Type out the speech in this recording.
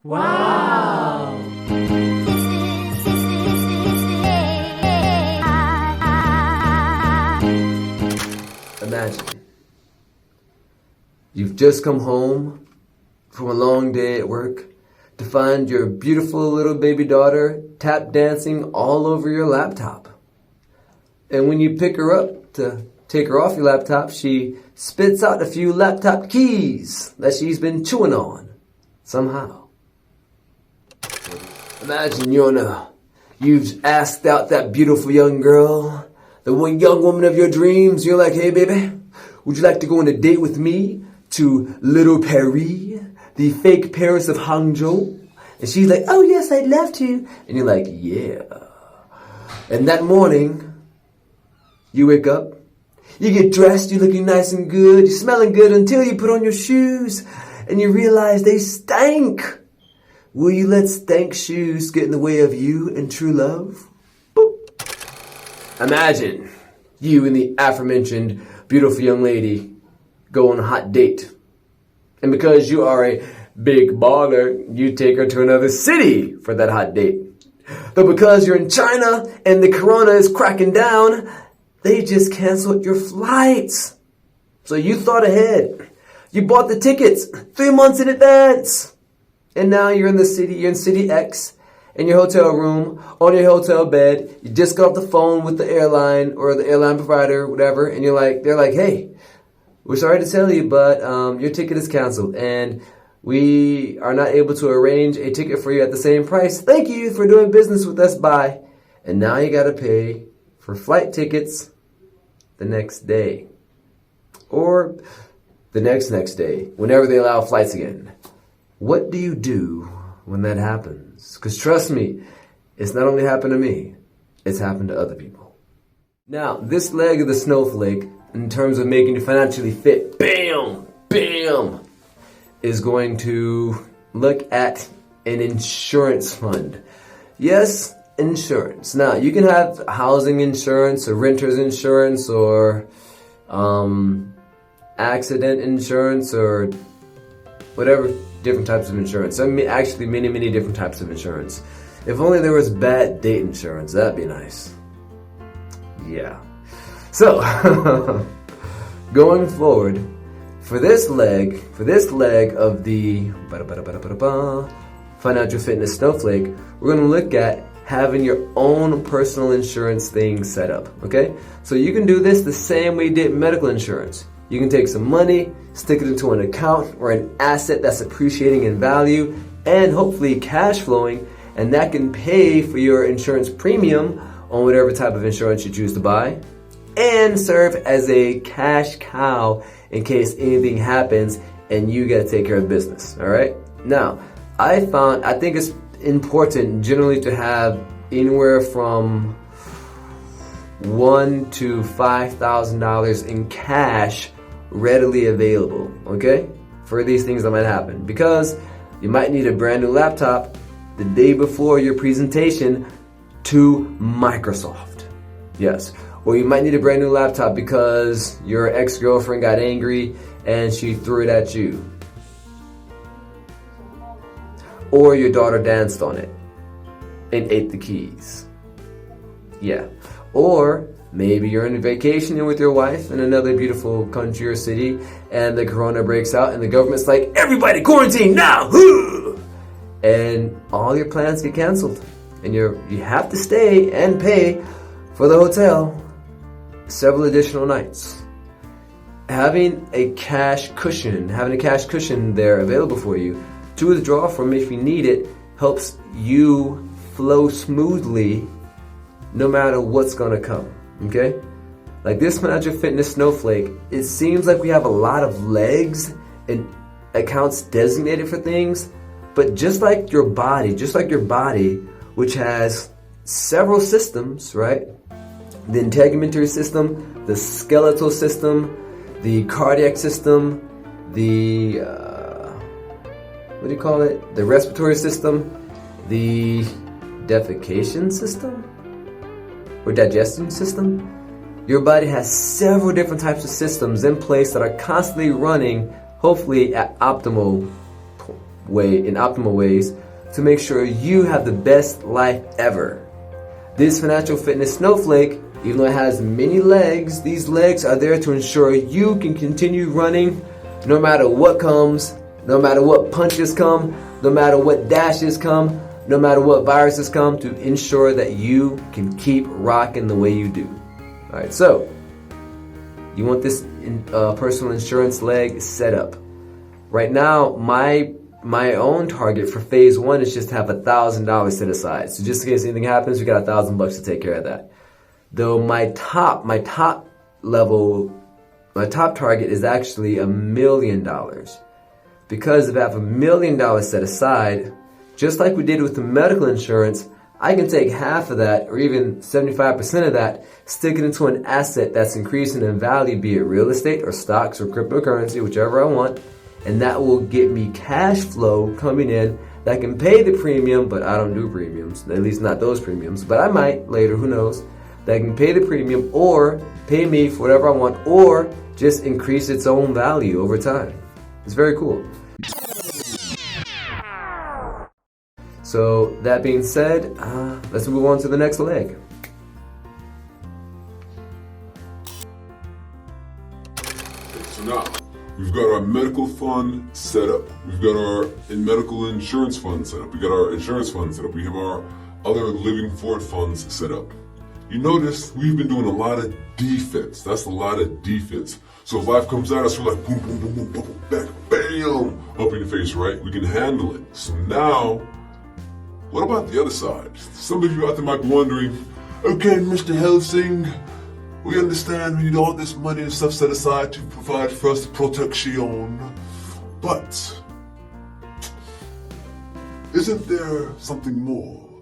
Wow! Imagine you've just come home from a long day at work to find your beautiful little baby daughter tap dancing all over your laptop. And when you pick her up to take her off your laptop, she spits out a few laptop keys that she's been chewing on somehow. Imagine you've asked out that beautiful young girl, the one young woman of your dreams. You're like, hey baby, would you like to go on a date with me to Little Paris, the fake Paris of Hangzhou? And she's like, oh yes, I'd love to. And you're like, yeah. And that morning, you wake up, you get dressed, you're looking nice and good, you're smelling good until you put on your shoes and you realize they stink. Will you let stank shoes get in the way of you and true love? Boop. Imagine you and the aforementioned beautiful young lady go on a hot date. And because you are a big baller, you take her to another city for that hot date. But because you're in China and the corona is cracking down, they just canceled your flights. So you thought ahead. You bought the tickets 3 months in advance. And now you're in city X, in your hotel room, on your hotel bed. You just got off the phone with the airline or the airline provider, whatever. And they're like, hey, we're sorry to tell you, but your ticket is canceled. And we are not able to arrange a ticket for you at the same price. Thank you for doing business with us. Bye. And now you got to pay for flight tickets the next day. Or the next day, whenever they allow flights again. What do you do when that happens? Because trust me, it's not only happened to me, it's happened to other people. Now, this leg of the snowflake, in terms of making you financially fit, bam, is going to look at an insurance fund. Yes, insurance. Now, you can have housing insurance or renter's insurance or accident insurance or whatever different types of insurance. I mean, actually many different types of insurance. If only there was bad date insurance, that'd be nice. Yeah. So, going forward, for this leg of the financial fitness snowflake, we're going to look at having your own personal insurance thing set up, okay? So you can do this the same way you did medical insurance. You can take some money, stick it into an account or an asset that's appreciating in value and hopefully cash flowing, and that can pay for your insurance premium on whatever type of insurance you choose to buy and serve as a cash cow in case anything happens and you got to take care of business, all right? Now, I think it's important generally to have anywhere from $1,000 to $5,000 in cash readily available, okay? For these things that might happen. Because you might need a brand new laptop the day before your presentation to Microsoft. Yes. Or you might need a brand new laptop because your ex-girlfriend got angry and she threw it at you. Or your daughter danced on it and ate the keys. Yeah. Or maybe you're on vacation with your wife in another beautiful country or city and the corona breaks out and the government's like, everybody quarantine now! And all your plans get canceled. And you have to stay and pay for the hotel several additional nights. Having a cash cushion there available for you to withdraw from if you need it helps you flow smoothly no matter what's gonna come, okay? Like this financial fitness snowflake, it seems like we have a lot of legs and accounts designated for things, but just like your body, which has several systems, right? The integumentary system, the skeletal system, the cardiac system, the, what do you call it? The respiratory system, the defecation system? Or digestion system. Your body has several different types of systems in place that are constantly running, hopefully at optimal optimal ways to make sure you have the best life ever. This financial fitness snowflake, even though it has many legs, these legs are there to ensure you can continue running no matter what comes, no matter what punches come, no matter what dashes come, no matter what viruses come, to ensure that you can keep rocking the way you do. All right, so you want this personal insurance leg set up. Right now, my own target for phase 1 is just to have $1,000 set aside. So just in case anything happens, we got $1,000 to take care of that. Though my top target is actually $1 million. Because if I have $1 million set aside, just like we did with the medical insurance, I can take half of that, or even 75% of that, stick it into an asset that's increasing in value, be it real estate or stocks or cryptocurrency, whichever I want, and that will get me cash flow coming in that can pay the premium, but I don't do premiums, at least not those premiums, but I might later, who knows, that can pay the premium or pay me for whatever I want, or just increase its own value over time. It's very cool. So that being said, let's move on to the next leg. So now, we've got our medical fund set up. We've got our medical insurance fund set up. We got our insurance fund set up. We have our other living for funds set up. You notice we've been doing a lot of defense. That's a lot of defense. So if life comes at us, we're like boom, boom, boom, boom, boom, back, bam, up in the face, right? We can handle it. So now, what about the other side? Some of you out there might be wondering, okay, Mr. Helsing, we understand we need all this money and stuff set aside to provide for us protection, but isn't there something more?